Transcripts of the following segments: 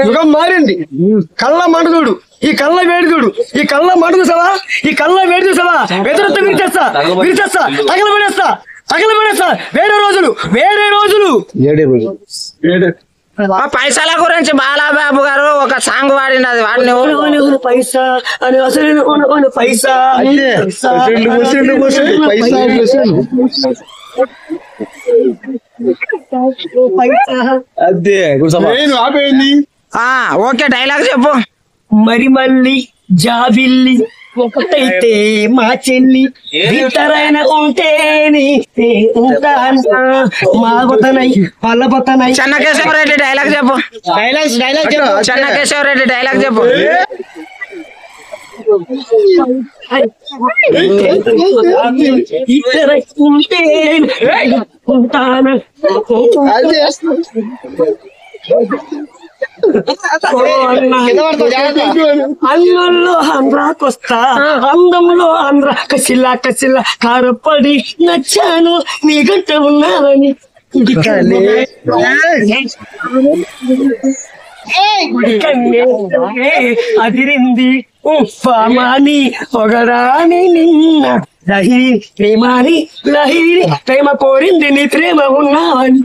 యుగం మారింది. కళ్ళ మంట చూడు, ఈ కళ్ళ వేడి చూడు, ఈ కళ్ళ మంట చూసావా, ఈ కళ్ళ వేడి చూసావా, ఎదురుతో విరిచేస్తా తగలబడేస్తా. వేరే రోజులు పైసల గురించి బాలాబాబు గారు ఒక సాంగ్ వాడినది. వాడిని పైసా అని అసలు పైసా ఓకే, డైలాగ్ చెప్పు. మరి మళ్ళీ జాబిల్లి ఒకటైతే మా చెల్లి ఇతరైన ఉంటేని మాగుతనై పల్లబతనై. చెన్నకేశవరెడ్డి డైలాగ్ చెప్పు. చెన్నకేశవరెడ్డి డైలాగ్ చెప్పు. ఇతరై ఉంటేని ఉంటాను. అన్నంలో ఆంధ్రాకొస్తా, అందంలో ఆంధ్ర కసిల్లా కారపడి నచ్చాను నీ గంట ఉన్నానని. అదిరింది ఉఫామాని పొగరాని నిన్న లహిరి ప్రేమాని ప్రేమ కోరింది నీ ప్రేమ ఉన్నావని.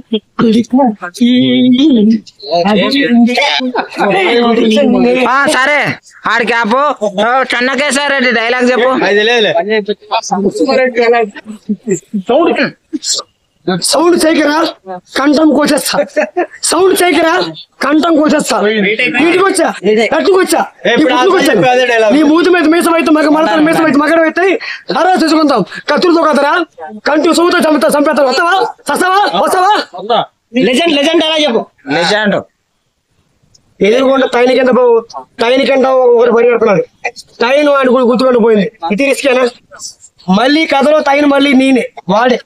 సరే ఆడికి ఆపు. చెన్నకేశవరెడ్డి డైలాగ్ చెప్పు. సౌండ్ చేయకరా కంఠం కోసేస్తా. ఇంటికి వచ్చా నీ మూతి మీద మీసం అయితే మీసం అయితే మగడం అయితే అరా చూసుకుంటాం. కత్తులతో కదరా కంటి సౌతో చంపేస్తాను. వస్తావా? లెజెండ్ అలా చెప్పు. లెజెండ్ ఎదురుకుండా టైన్ కింద టైన్ కింద ఒకటి పరిగెడుతున్నాడు. టైన్ వాడిని గుర్తుకొని పోయింది. ఇది రిస్కేనా? మళ్ళీ కథలో టైన్ మళ్ళీ నేనే వాడే.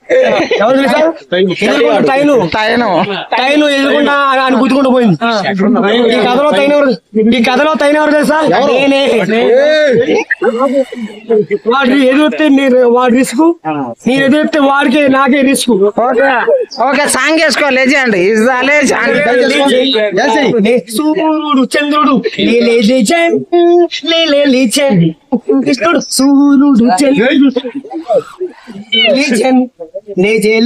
ఎవరు తెలుసా? టైను ఎదురుకుండా ఆయన గుర్తుకుంటూ పోయింది. ఈ కథలో టైన్ ఎవరు తెలుసా? నేనే. వాడు ఎదురుతే వాడి రిస్క్, నేను ఎదురుతే వాడికి నాకే రిస్క్. ఓకే, సాంగ్ వేసుకో. Legend is the legend. సూర్యుడు చంద్రుడు సూర్యుడు చంద్రుడు legend.